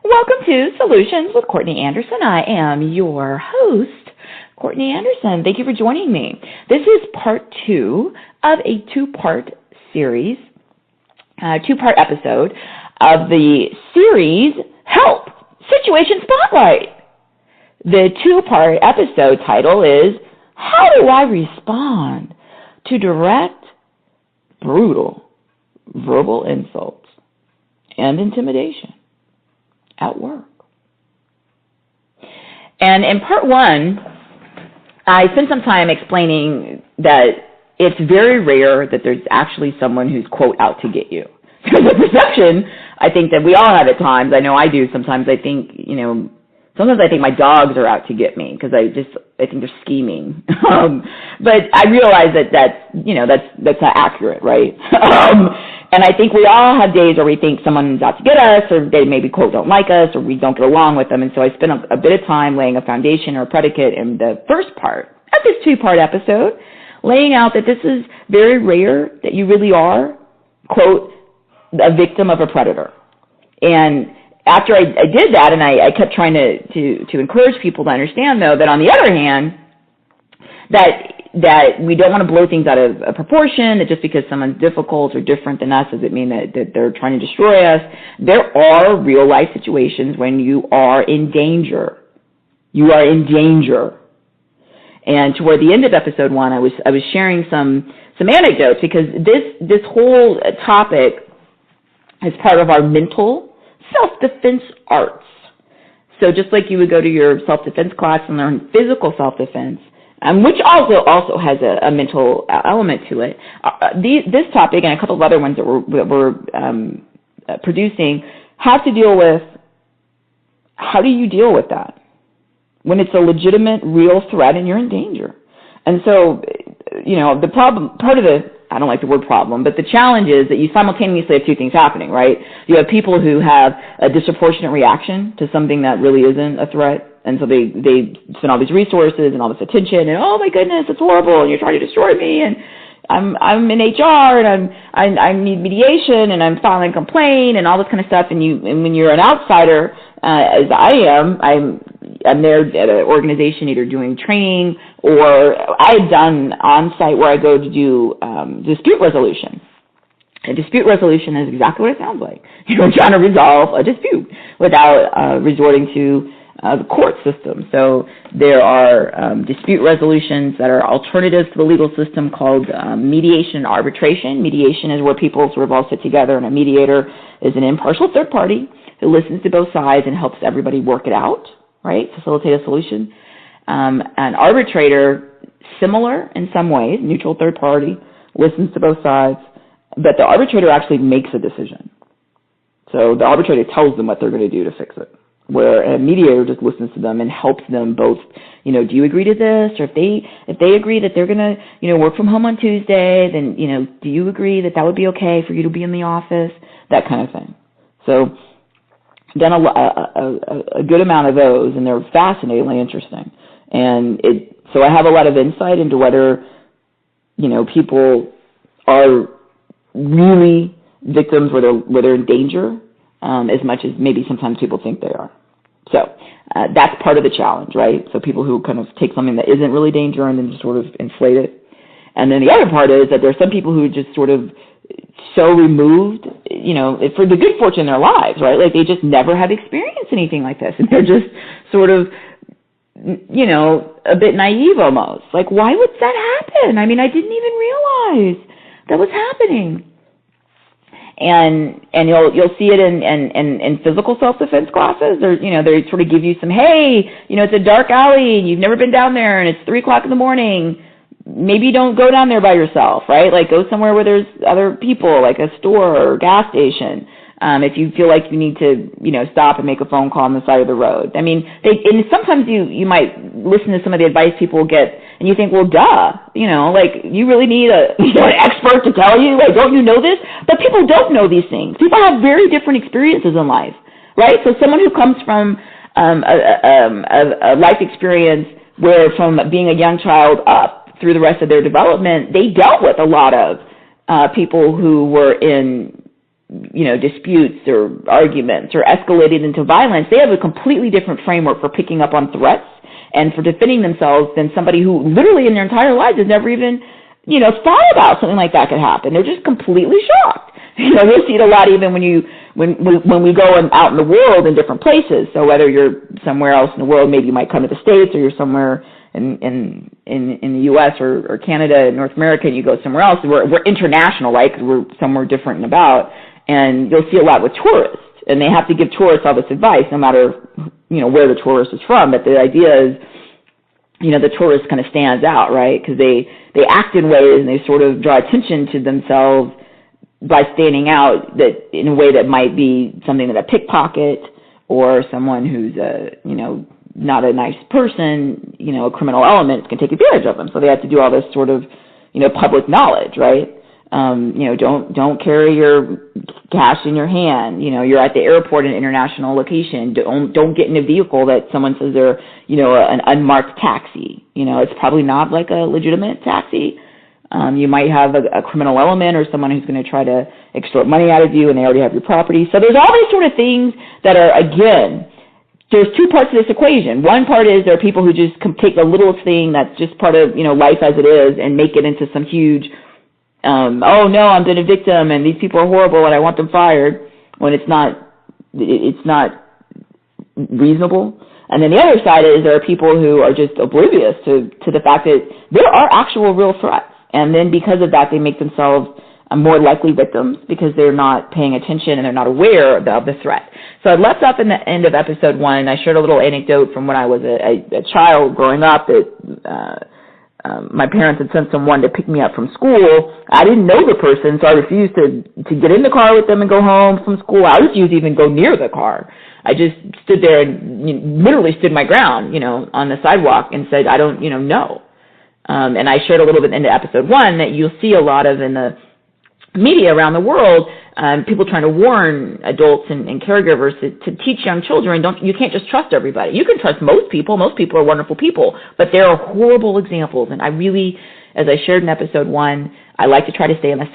Welcome to Solutions with Courtney Anderson. I am your host, Courtney Anderson. Thank you for joining me. This is part 2 of a two-part series, two-part episode of the series, Help! Situation Spotlight. The two-part episode title is, How Do I Respond to Direct, Brutal, Verbal Insults and Intimidation at work? And in part 1, I spent some time explaining that it's very rare that there's actually someone who's, quote, out to get you. Because the perception, I think, that we all have at times, I know I do sometimes, I think, sometimes I think my dogs are out to get me because I think they're scheming. But I realize that's not accurate, right? And I think we all have days where we think someone's out to get us, or they maybe, quote, don't like us, or we don't get along with them. And so I spent a bit of time laying a foundation or a predicate in the first part of this two-part episode, laying out that this is very rare that you really are, quote, a victim of a predator. And after I did that, and I kept trying to encourage people to understand, though, that on the other hand, that we don't want to blow things out of proportion, that just because someone's difficult or different than us doesn't mean that they're trying to destroy us. There are real-life situations when you are in danger. You are in danger. And toward the end of episode 1, I was sharing some anecdotes, because this whole topic is part of our Mental Self-Defense Arts. So just like you would go to your self-defense class and learn physical self-defense, which also has a mental element to it. This topic and a couple of other ones that we're producing have to deal with, how do you deal with that when it's a legitimate, real threat and you're in danger? And so, the problem, part of the, I don't like the word problem, but the challenge is that you simultaneously have two things happening, right? You have people who have a disproportionate reaction to something that really isn't a threat. And so they spend all these resources and all this attention, and oh my goodness, it's horrible, and you're trying to destroy me, and I'm in HR, and I need mediation, and I'm filing a complaint, and all this kind of stuff. And when you're an outsider, as I am, I'm there at an organization either doing training, or I've done on-site where I go to do dispute resolution. A dispute resolution is exactly what it sounds like. You're trying to resolve a dispute without resorting to the court system. So there are dispute resolutions that are alternatives to the legal system called mediation and arbitration. Mediation is where people sort of all sit together, and a mediator is an impartial third party who listens to both sides and helps everybody work it out, right? Facilitate a solution. An arbitrator, similar in some ways, neutral third party, listens to both sides, but the arbitrator actually makes a decision. So the arbitrator tells them what they're going to do to fix it, where a mediator just listens to them and helps them both, do you agree to this? Or if they agree that they're going to, work from home on Tuesday, then, do you agree that would be okay for you to be in the office? That kind of thing. So done a good amount of those, and they're fascinatingly interesting. And so I have a lot of insight into whether, people are really victims where they're in danger, as much as maybe sometimes people think they are. So that's part of the challenge, right? So people who kind of take something that isn't really danger and then just sort of inflate it. And then the other part is that there's some people who just sort of so removed, for the good fortune in their lives, right? Like they just never have experienced anything like this. And they're just sort of, a bit naive almost. Like, why would that happen? I mean, I didn't even realize that was happening. And you'll see it in physical self-defense classes. They sort of give you some, hey, it's a dark alley and you've never been down there and it's 3 o'clock in the morning. Maybe don't go down there by yourself, right? Like go somewhere where there's other people, like a store or gas station. If you feel like you need to, stop and make a phone call on the side of the road. I mean, and sometimes you might listen to some of the advice people get, and you think, well, duh, like you really need an expert to tell you, like, don't you know this? But people don't know these things. People have very different experiences in life, right? So someone who comes from a life experience where from being a young child up through the rest of their development, they dealt with a lot of people who were in disputes or arguments or escalated into violence, they have a completely different framework for picking up on threats and for defending themselves than somebody who literally in their entire lives has never even, thought about something like that could happen. They're just completely shocked. You'll see it a lot even when we go out in the world in different places. So whether you're somewhere else in the world, maybe you might come to the States, or you're somewhere in the U.S. or Canada, North America, and you go somewhere else. We're international, right? Because we're somewhere different and about. And you'll see a lot with tourists, and they have to give tourists all this advice, no matter where the tourist is from. But the idea is, the tourist kind of stands out, right? Because they act in ways and they sort of draw attention to themselves by standing out that in a way that might be something that a pickpocket or someone who's not a nice person, a criminal element can take advantage of them. So they have to do all this sort of public knowledge, right? Don't carry your cash in your hand. You're at the airport in an international location. Don't get in a vehicle that someone says they're, an unmarked taxi. It's probably not like a legitimate taxi. You might have a criminal element or someone who's going to try to extort money out of you, and they already have your property. So there's all these sort of things that are, again, there's two parts of this equation. One part is there are people who just can take the littlest thing that's just part of, life as it is and make it into some huge, oh no, I'm been a victim and these people are horrible and I want them fired, when it's not reasonable. And then the other side is there are people who are just oblivious to the fact that there are actual real threats. And then because of that, they make themselves more likely victims because they're not paying attention and they're not aware of the threat. So I left off in the end of episode 1. I shared a little anecdote from when I was a child growing up that my parents had sent someone to pick me up from school. I didn't know the person, so I refused to get in the car with them and go home from school. I refused to even go near the car. I just stood there and literally stood my ground, on the sidewalk and said, I don't, know. And I shared a little bit into episode 1 that you'll see a lot of in the media around the world, people trying to warn adults and caregivers to teach young children, you can't just trust everybody. You can trust most people. Most people are wonderful people, but there are horrible examples. And I really, as I shared in episode 1, I like to try to stay in the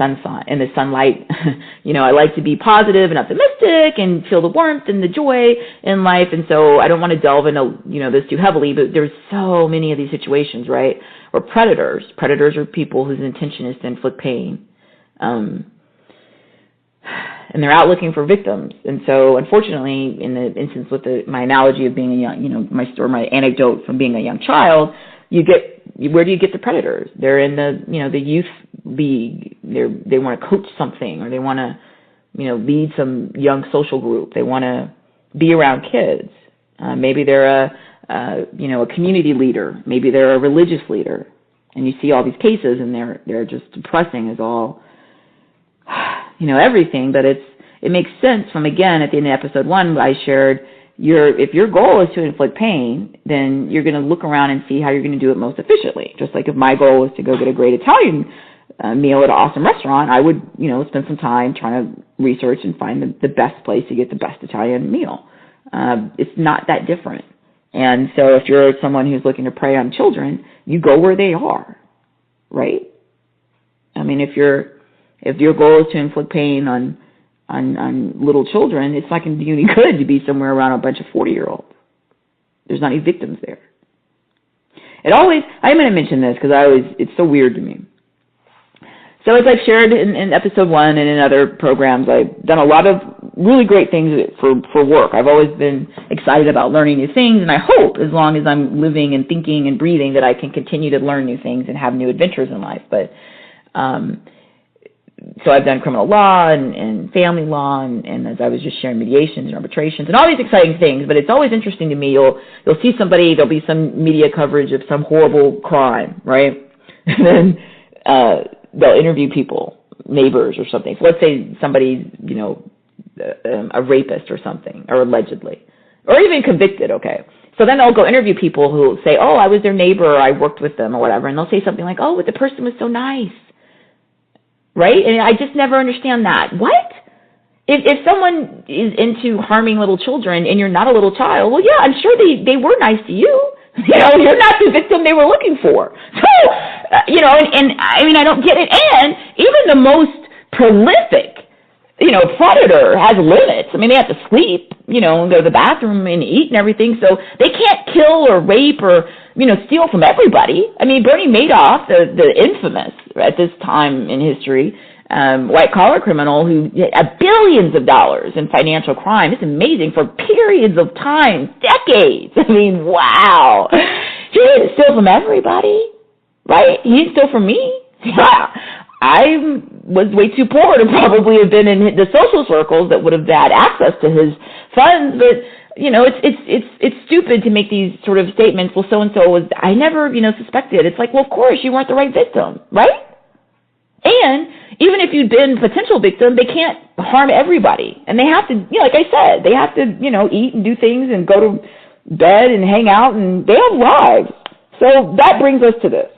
sunlight. I like to be positive and optimistic and feel the warmth and the joy in life. And so I don't want to delve into, this too heavily, but there's so many of these situations, right? Or predators. Predators are people whose intention is to inflict pain. And they're out looking for victims. And so, unfortunately, in the instance with my analogy of being a young, my anecdote from being a young child, where do you get the predators? They're in the youth league. They want to coach something, or they want to, lead some young social group. They want to be around kids. Maybe they're a community leader. Maybe they're a religious leader. And you see all these cases, and they're just depressing as all, everything. But it makes sense from, again, at the end of episode 1, I shared, if your goal is to inflict pain, then you're going to look around and see how you're going to do it most efficiently. Just like if my goal is to go get a great Italian meal at an awesome restaurant, I would, spend some time trying to research and find the best place to get the best Italian meal. It's not that different. And so if you're someone who's looking to prey on children, you go where they are, right? I mean, if your goal is to inflict pain on little children, it's not going to do you any good to be somewhere around a bunch of 40-year-olds. There's not any victims there. I'm going to mention this because it's so weird to me. So as I've shared in episode 1 and in other programs, I've done a lot of really great things for work. I've always been excited about learning new things, and I hope, as long as I'm living and thinking and breathing, that I can continue to learn new things and have new adventures in life. But so I've done criminal law and family law, and as I was just sharing, mediations and arbitrations and all these exciting things. But it's always interesting to me. You'll see somebody, there'll be some media coverage of some horrible crime, right? And then they'll interview people, neighbors or something. So let's say somebody's, a rapist or something, or allegedly, or even convicted, okay. So then they'll go interview people who say, oh, I was their neighbor, or I worked with them, or whatever, and they'll say something like, oh, but the person was so nice. Right? And I just never understand that. What? If someone is into harming little children and you're not a little child, well, yeah, I'm sure they were nice to you. You're not the victim they were looking for. So, and I mean, I don't get it. And even the most prolific predator has limits. I mean, they have to sleep, and go to the bathroom and eat and everything. So they can't kill or rape or, steal from everybody. I mean, Bernie Madoff, the infamous at this time in history, white-collar criminal who had billions of dollars in financial crime. It's amazing for periods of time, decades. I mean, wow. He didn't steal from everybody, right? He didn't steal from me. I was way too poor to probably have been in the social circles that would have had access to his funds, but it's stupid to make these sort of statements. Well, so and so was. I never suspected. It's like, well, of course you weren't the right victim, right? And even if you'd been a potential victim, they can't harm everybody, and they have to. Like I said, they have to eat and do things and go to bed and hang out, and they have lives. So that brings us to this.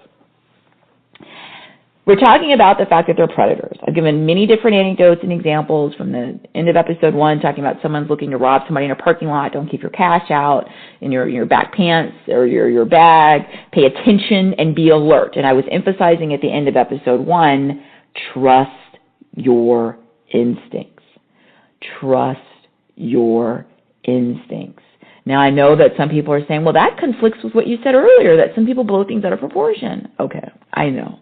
We're talking about the fact that they're predators. I've given many different anecdotes and examples from the end of episode 1, talking about someone's looking to rob somebody in a parking lot. Don't keep your cash out in your back pants or your bag. Pay attention and be alert. And I was emphasizing at the end of episode 1, trust your instincts. Trust your instincts. Now, I know that some people are saying, well, that conflicts with what you said earlier, that some people blow things out of proportion. Okay, I know.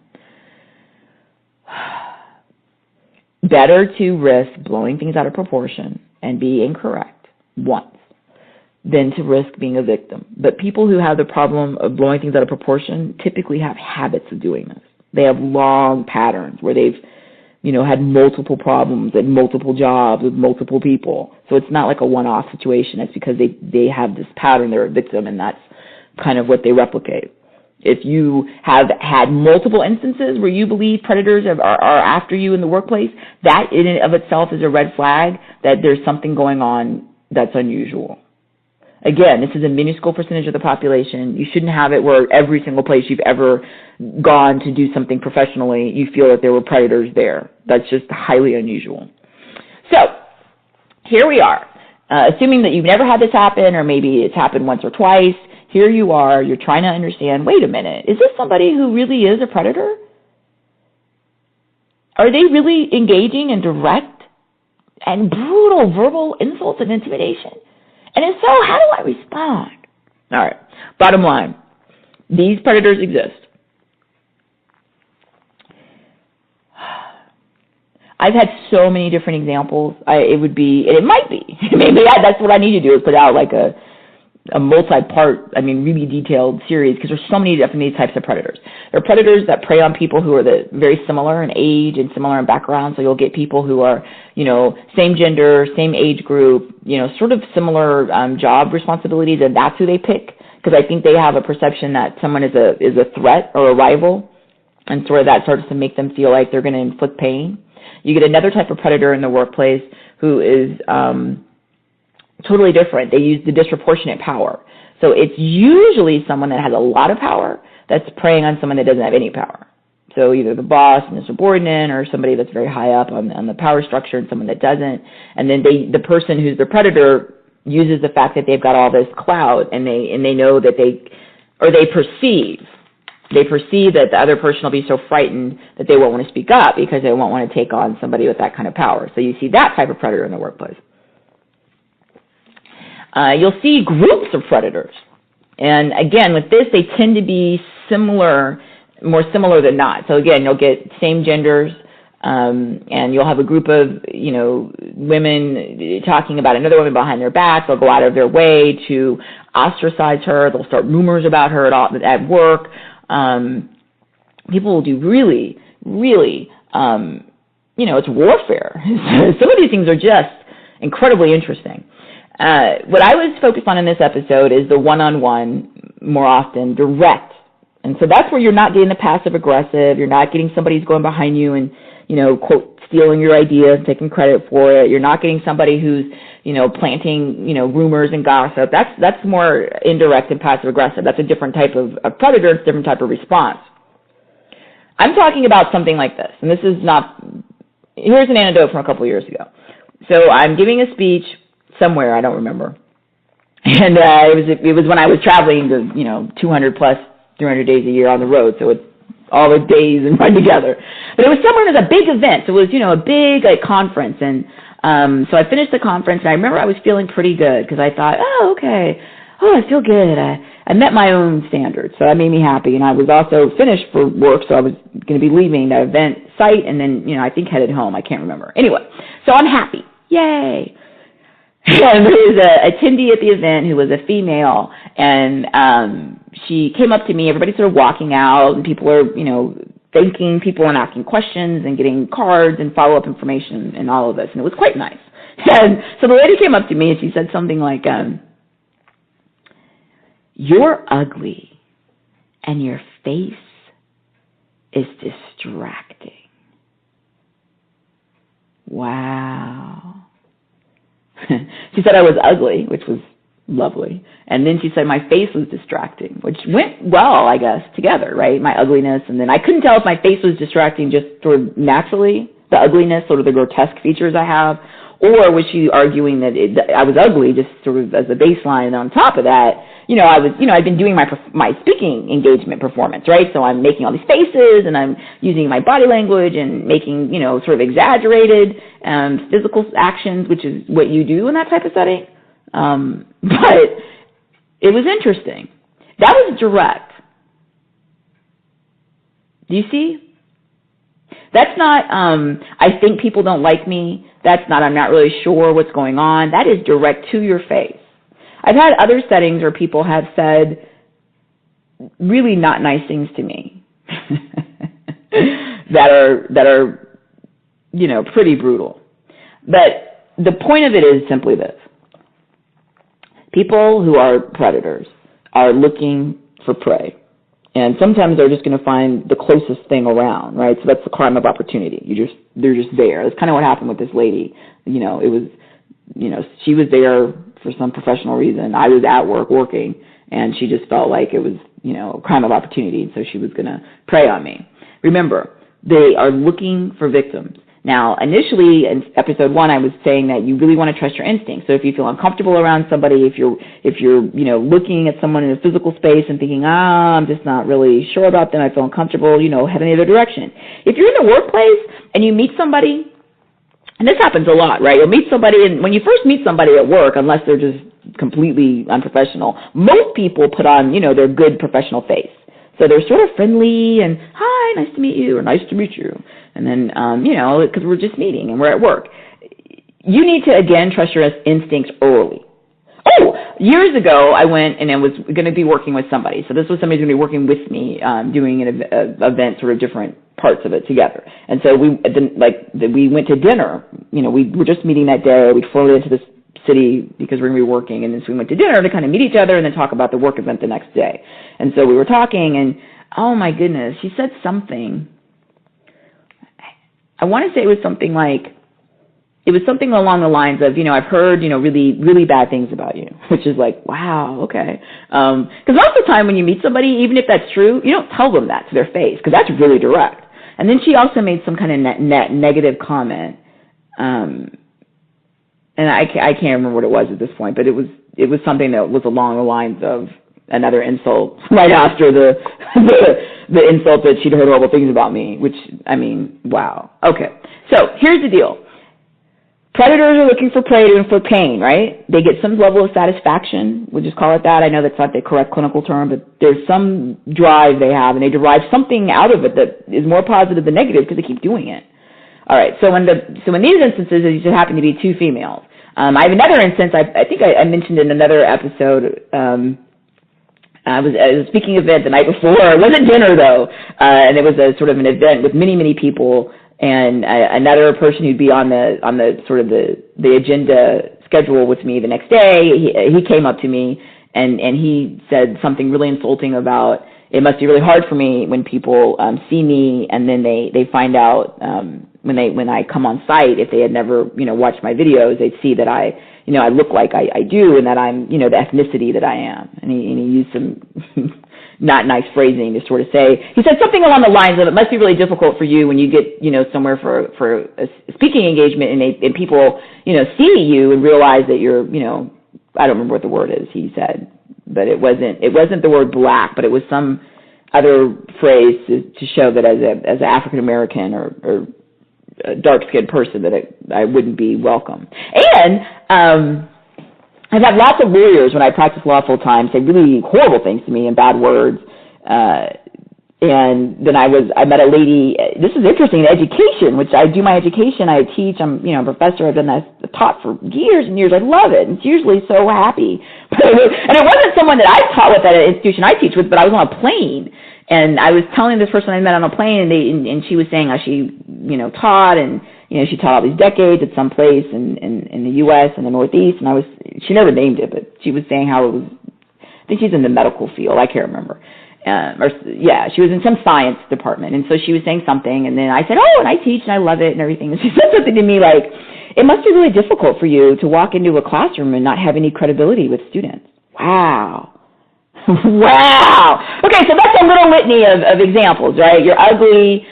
Better to risk blowing things out of proportion and be incorrect once than to risk being a victim. But people who have the problem of blowing things out of proportion typically have habits of doing this. They have long patterns where they've, had multiple problems and multiple jobs with multiple people. So it's not like a one-off situation. It's because they have this pattern, they're a victim, and that's kind of what they replicate. If you have had multiple instances where you believe predators are after you in the workplace, that in and of itself is a red flag that there's something going on that's unusual. Again, this is a minuscule percentage of the population. You shouldn't have it where every single place you've ever gone to do something professionally, you feel that there were predators there. That's just highly unusual. So, here we are. Assuming that you've never had this happen, or maybe it's happened once or twice, here you are, you're trying to understand, wait a minute, is this somebody who really is a predator? Are they really engaging in direct and brutal verbal insults and intimidation? And if so, how do I respond? All right, bottom line, these predators exist. I've had so many different examples. It might be. Maybe that's what I need to do, is put out like a multi-part, really detailed series, because there's so many different these types of predators. There are predators that prey on people who are very similar in age and similar in background. So you'll get people who are, same gender, same age group, sort of similar job responsibilities, and that's who they pick, because I think they have a perception that someone is a threat or a rival, and sort of that starts to make them feel like they're going to inflict pain. You get another type of predator in the workplace who is totally different. They use the disproportionate power. So it's usually someone that has a lot of power that's preying on someone that doesn't have any power. So either the boss and the subordinate, or somebody that's very high up on the power structure and someone that doesn't. And then the person who's the predator uses the fact that they've got all this clout, and they know that they perceive that the other person will be so frightened that they won't want to speak up because they won't want to take on somebody with that kind of power. So you see that type of predator in the workplace. You'll see groups of predators. And again, with this, they tend to be more similar than not. So again, you'll get same genders, and you'll have a group of, women talking about another woman behind their back. They'll go out of their way to ostracize her. They'll start rumors about her at work. People will do really, really, it's warfare. Some of these things are just incredibly interesting. What I was focused on in this episode is the one-on-one, more often direct. And so that's where you're not getting the passive-aggressive. You're not getting somebody who's going behind you and, quote, stealing your ideas, taking credit for it. You're not getting somebody who's, planting, rumors and gossip. That's more indirect and passive-aggressive. That's a different type of predator. It's a different type of response. I'm talking about something like this, and this is not – here's an anecdote from a couple years ago. So I'm giving a speech somewhere, I don't remember. And it was when I was traveling to, 200 plus 300 days a year on the road. So it's all the days and run together. But it was somewhere, it was a big event. So it was, a big conference. And so I finished the conference, and I remember I was feeling pretty good because I thought, oh, okay. Oh, I feel good. I met my own standards, so that made me happy. And I was also finished for work, so I was going to be leaving that event site and then, I think headed home. I can't remember. Anyway, so I'm happy. Yay. And there was a attendee at the event who was a female, and she came up to me. Everybody's sort of walking out, and people are, thanking people and asking questions and getting cards and follow-up information and all of this, and it was quite nice. And so the lady came up to me, and she said something like, "You're ugly, and your face is distracting." Wow. She said I was ugly, which was lovely. And then she said my face was distracting, which went well, I guess, together, right? My ugliness. And then I couldn't tell if my face was distracting just sort of naturally, the ugliness, sort of the grotesque features I have, or was she arguing that I was ugly just sort of as a baseline, and on top of that, I'd been doing my speaking engagement performance, right? So I'm making all these faces, and I'm using my body language and making, sort of exaggerated physical actions, which is what you do in that type of setting. But it was interesting. That was direct. Do you see? That's not, I think people don't like me. That's not, I'm not really sure what's going on. That is direct to your face. I've had other settings where people have said really not nice things to me that are, pretty brutal. But the point of it is simply this. People who are predators are looking for prey. And sometimes they're just going to find the closest thing around, right? So that's the crime of opportunity. They're just there. That's kind of what happened with this lady. It was, she was there for some professional reason. I was at work working, and she just felt like it was, a crime of opportunity, and so she was going to prey on me. Remember, they are looking for victims. Now, initially in episode 1, I was saying that you really want to trust your instincts. So if you feel uncomfortable around somebody, if you're looking at someone in a physical space and thinking, I'm just not really sure about them, I feel uncomfortable, head in the other direction. If you're in the workplace and you meet somebody, and this happens a lot, right? You'll meet somebody, and when you first meet somebody at work, unless they're just completely unprofessional, most people put on, their good professional face. So they're sort of friendly and, hi, nice to meet you, or nice to meet you. And then, because we're just meeting and we're at work. You need to, again, trust your instincts early. Oh, years ago, I went and I was going to be working with somebody. So this was somebody going to be working with me, doing an event, sort of different parts of it together. And so we went to dinner. We were just meeting that day. We floated into this city because we're going to be working. And then so we went to dinner to kind of meet each other and then talk about the work event the next day. And so we were talking, and oh my goodness, she said something. I want to say it was something along the lines of, I've heard, really, really bad things about you, which is like, wow, okay. Because most of the time when you meet somebody, even if that's true, you don't tell them that to their face, because that's really direct. And then she also made some kind of negative comment, and I can't remember what it was at this point, but it was something that was along the lines of another insult right after the insult that she'd heard horrible things about me, which, wow. Okay, so here's the deal. Predators are looking for prey and for pain, right? They get some level of satisfaction. We'll just call it that. I know that's not the correct clinical term, but there's some drive they have, and they derive something out of it that is more positive than negative because they keep doing it. All right, so in these instances, it just happened to be two females. I have another instance, I think I mentioned in another episode, I was at a speaking event the night before. It wasn't dinner, though, and it was a sort of an event with many, many people, and another person who'd be on the sort of the agenda schedule with me the next day. He came up to me, and he said something really insulting about, it must be really hard for me when people see me, and then they find out when I come on site, if they had never watched my videos, they'd see that I look like I do, and that I'm the ethnicity that I am. And he used some not nice phrasing to sort of say, he said something along the lines of, it must be really difficult for you when you get somewhere for a speaking engagement, and people see you and realize that you're I don't remember what the word is he said, but it wasn't the word black, but it was some other phrase to show that as an African American or a dark-skinned person that I wouldn't be welcome. And I've had lots of lawyers when I practice law full time say really horrible things to me in bad words. And then I met a lady. This is interesting. Education, which I do my education. I teach. I'm a professor. I've done that. I've taught for years and years. I love it. It's usually so happy. And it wasn't someone that I taught with at an institution I teach with, but I was on a plane. And I was telling this person I met on a plane, and she was saying how she, taught, and, she taught all these decades at some place in the U.S. in the Northeast, and she never named it, but she was saying how it was, I think she's in the medical field, I can't remember. She was in some science department, and so she was saying something, and then I said, and I teach, and I love it, and everything, and she said something to me like, it must be really difficult for you to walk into a classroom and not have any credibility with students. Wow. Wow. Okay, so that's a little litany of examples, right? You're ugly.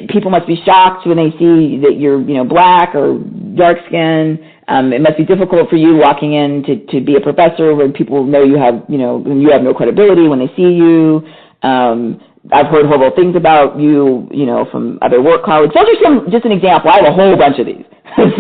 People must be shocked when they see that you're, black or dark-skinned. It must be difficult for you walking in to be a professor when people know you have, when you have no credibility when they see you. I've heard horrible things about you, from other work colleagues. Those are just an example. I have a whole bunch of these. All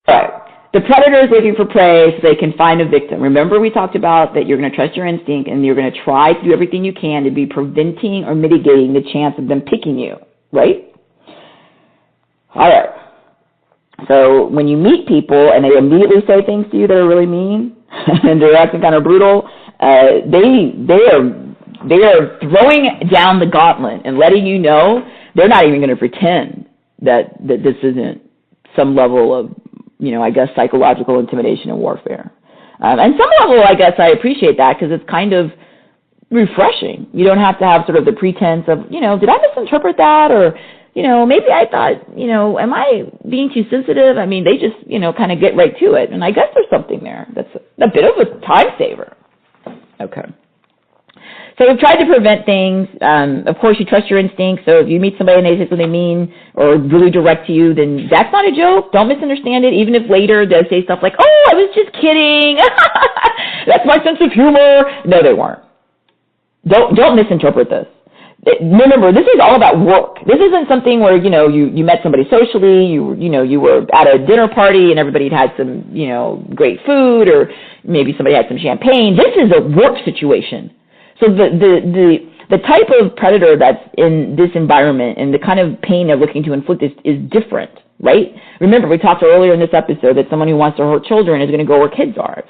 right. The predator is looking for prey so they can find a victim. Remember we talked about that you're going to trust your instinct and you're going to try to do everything you can to be preventing or mitigating the chance of them picking you, right? All right. So when you meet people and they immediately say things to you that are really mean and they're acting kind of brutal, they are throwing down the gauntlet and letting you know they're not even going to pretend that this isn't some level of, psychological intimidation and warfare. And some level, I guess I appreciate that because it's kind of refreshing. You don't have to have sort of the pretense of, did I misinterpret that? Or, maybe I thought, am I being too sensitive? I mean, they just, kind of get right to it. And I guess there's something there that's a bit of a time saver. Okay. So we've tried to prevent things. Of course, you trust your instincts. So if you meet somebody and they say something mean or really direct to you, then that's not a joke. Don't misunderstand it, even if later they'll say stuff like, I was just kidding. That's my sense of humor. No, they weren't. Don't misinterpret this. Remember, this is all about work. This isn't something where, you met somebody socially, you were at a dinner party and everybody had some, great food or maybe somebody had some champagne. This is a work situation. So the type of predator that's in this environment and the kind of pain they're looking to inflict is different, right? Remember, we talked earlier in this episode that someone who wants to hurt children is going to go where kids are. It's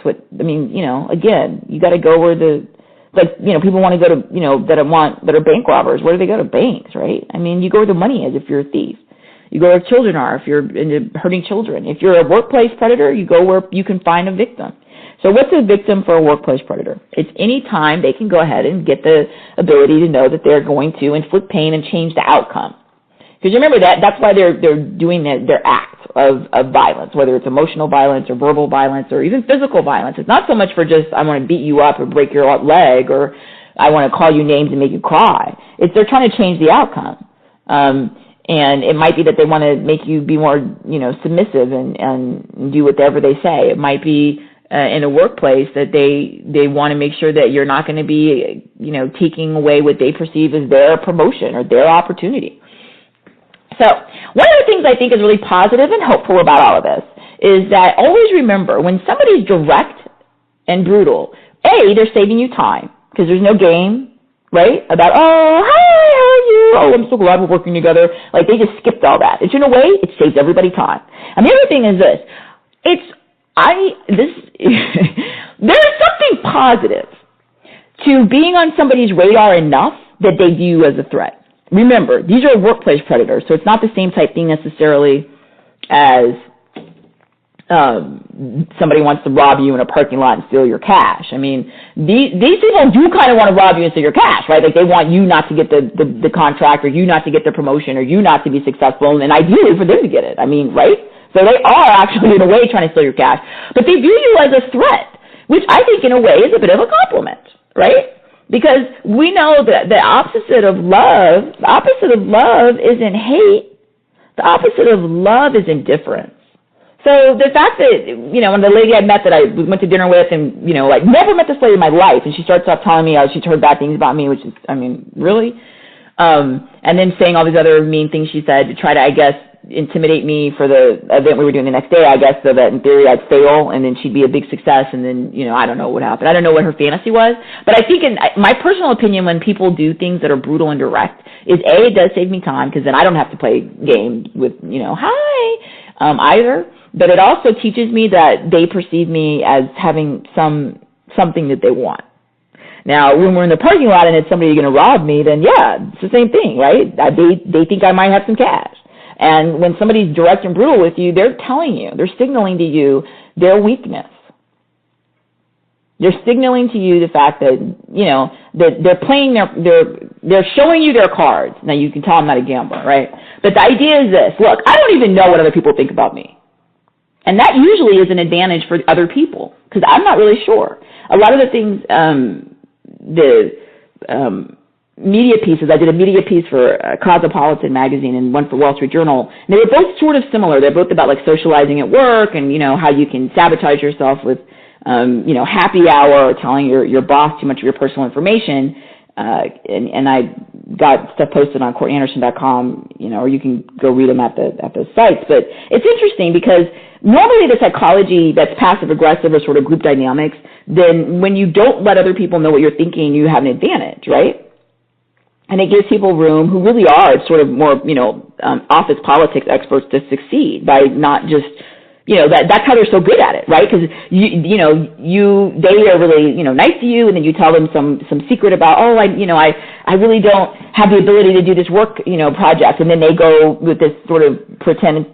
again, you got to go where people want to go to, that are bank robbers. Where do they go? To banks, right? I mean, you go where the money is if you're a thief. You go where children are if you're into hurting children. If you're a workplace predator, you go where you can find a victim. So what's a victim for a workplace predator? It's any time they can go ahead and get the ability to know that they're going to inflict pain and change the outcome. Because remember that's why they're doing their act of violence, whether it's emotional violence or verbal violence or even physical violence. It's not so much for just I want to beat you up or break your leg or I want to call you names and make you cry. It's they're trying to change the outcome. And it might be that they want to make you be more, submissive and do whatever they say. It might be in a workplace that they want to make sure that you're not going to be, taking away what they perceive as their promotion or their opportunity. So one of the things I think is really positive and hopeful about all of this is that always remember when somebody's direct and brutal, they're saving you time because there's no game, right? About, hi, how are you? I'm so glad we're working together. Like they just skipped all that. It's in a way, it saves everybody time. And the other thing is this, there's something positive to being on somebody's radar enough that they view you as a threat. Remember, these are workplace predators, so it's not the same type thing necessarily as somebody wants to rob you in a parking lot and steal your cash. I mean, these people do kind of want to rob you and steal your cash, right? Like they want you not to get the contract or you not to get the promotion or you not to be successful and ideally for them to get it. I mean, right? So they are actually in a way trying to steal your cash. But they view you as a threat, which I think in a way is a bit of a compliment, right? Because we know that the opposite of love isn't hate. The opposite of love is indifference. So the fact that, when the lady I met that I went to dinner with and, never met this lady in my life, and she starts off telling me how she's heard bad things about me, which is, really? And then saying all these other mean things she said to try to, I guess, intimidate me for the event we were doing the next day, I guess, so that in theory I'd fail and then she'd be a big success, and then, I don't know what happened. I don't know what her fantasy was. But I think in my personal opinion, when people do things that are brutal and direct, is A, it does save me time, because then I don't have to play games with, hi, either. But it also teaches me that they perceive me as having something that they want. Now, when we're in the parking lot and it's somebody going to rob me, then yeah, it's the same thing, right? They think I might have some cash. And when somebody's direct and brutal with you, they're telling you, they're signaling to you their weakness. They're signaling to you the fact that, that they're playing they're showing you their cards. Now, you can tell I'm not a gambler, right? But the idea is this: look, I don't even know what other people think about me. And that usually is an advantage for other people, because I'm not really sure. A lot of the things, media pieces, I did a media piece for Cosmopolitan magazine and one for Wall Street Journal, and they were both sort of similar. They're both about socializing at work and, how you can sabotage yourself with, happy hour or telling your boss too much of your personal information. And I got stuff posted on CourtneyAnderson.com, or you can go read them at the sites. But it's interesting because normally the psychology that's passive-aggressive or sort of group dynamics, then when you don't let other people know what you're thinking, you have an advantage, right? And it gives people room who really are sort of more, office politics experts to succeed by not just, that's how they're so good at it, right? Because they are really, nice to you, and then you tell them some secret about, I really don't have the ability to do this work, project, and then they go with this sort of pretend,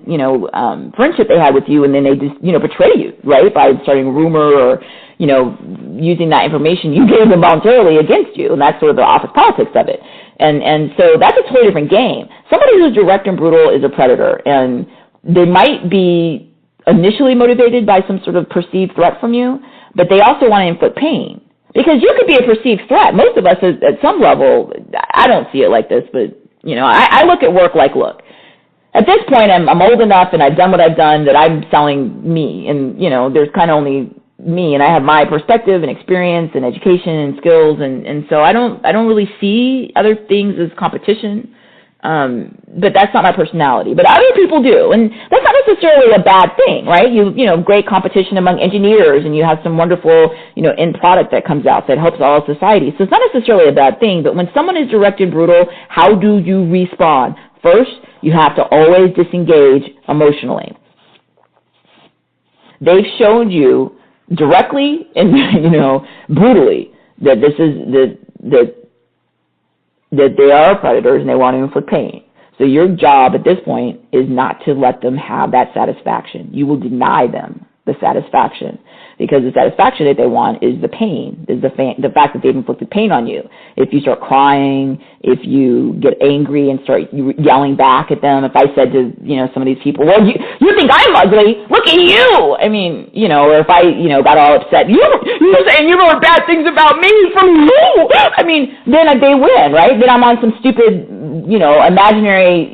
friendship they had with you, and then they just, betray you, right, by starting a rumor or, using that information you gave them voluntarily against you, and that's sort of the office politics of it. And so that's a totally different game. Somebody who's direct and brutal is a predator, and they might be initially motivated by some sort of perceived threat from you, but they also want to inflict pain. Because you could be a perceived threat. Most of us at some level, I don't see it like this, but, I look at work like, look, at this point I'm old enough and I've done what I've done that I'm selling me, and, there's kind of only me, and I have my perspective and experience and education and skills, and so I don't really see other things as competition. But that's not my personality. But other people do, and that's not necessarily a bad thing, right? Great competition among engineers, and you have some wonderful, end product that comes out that helps all society. So it's not necessarily a bad thing. But when someone is direct and brutal, how do you respond? First, you have to always disengage emotionally. They've shown you directly and brutally that this is that they are predators and they want to inflict pain. So your job at this point is not to let them have that satisfaction. You will deny them the satisfaction, because the satisfaction that they want is the pain, is the fact that they've inflicted pain on you. If you start crying, if you get angry and start yelling back at them, if I said to, some of these people, well, you think I'm ugly, look at you! Or if I, got all upset, you're saying you wrote bad things about me from who? Then they win, right? Then I'm on some stupid, imaginary,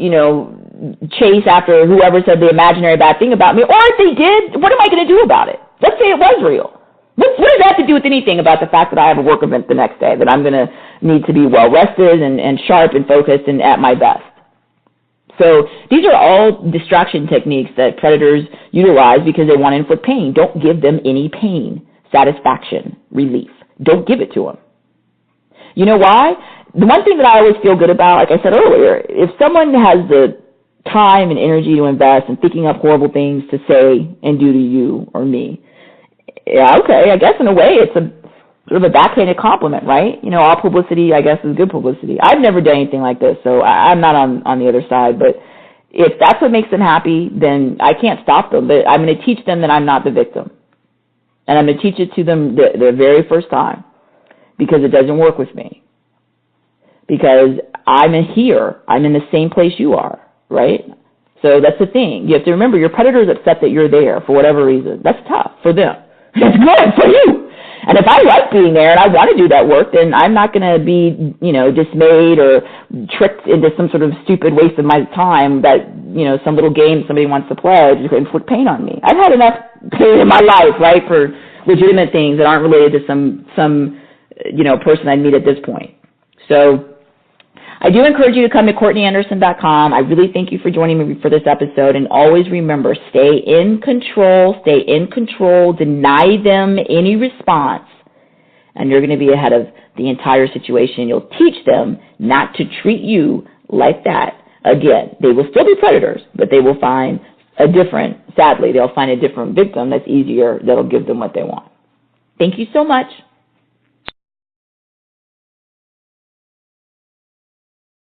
chase after whoever said the imaginary bad thing about me. Or if they did, what am I going to do about it? Let's say it was real. What does that have to do with anything about the fact that I have a work event the next day, that I'm going to need to be well rested and sharp and focused and at my best? So these are all distraction techniques that predators utilize because they want to inflict pain. Don't give them any pain, satisfaction, relief. Don't give it to them. You know why? The one thing that I always feel good about, like I said earlier, if someone has the time and energy to invest in thinking up horrible things to say and do to you or me, yeah, okay, I guess in a way it's a sort of a backhanded compliment, right? All publicity, I guess, is good publicity. I've never done anything like this, so I'm not on the other side, but if that's what makes them happy, then I can't stop them, but I'm going to teach them that I'm not the victim. And I'm going to teach it to them the very first time, because it doesn't work with me. Because I'm here. I'm in the same place you are, right? So that's the thing. You have to remember, your predator is upset that you're there for whatever reason. That's tough for them. It's good for you. And if I like being there and I want to do that work, then I'm not going to be, dismayed or tricked into some sort of stupid waste of my time that, some little game somebody wants to play to inflict pain on me. I've had enough pain in my life, right, for legitimate things that aren't related to some person I meet at this point. So I do encourage you to come to CourtneyAnderson.com. I really thank you for joining me for this episode. And always remember, stay in control, deny them any response, and you're going to be ahead of the entire situation. You'll teach them not to treat you like that. Again, they will still be predators, but they will find sadly, they'll find a different victim that's easier, that'll give them what they want. Thank you so much.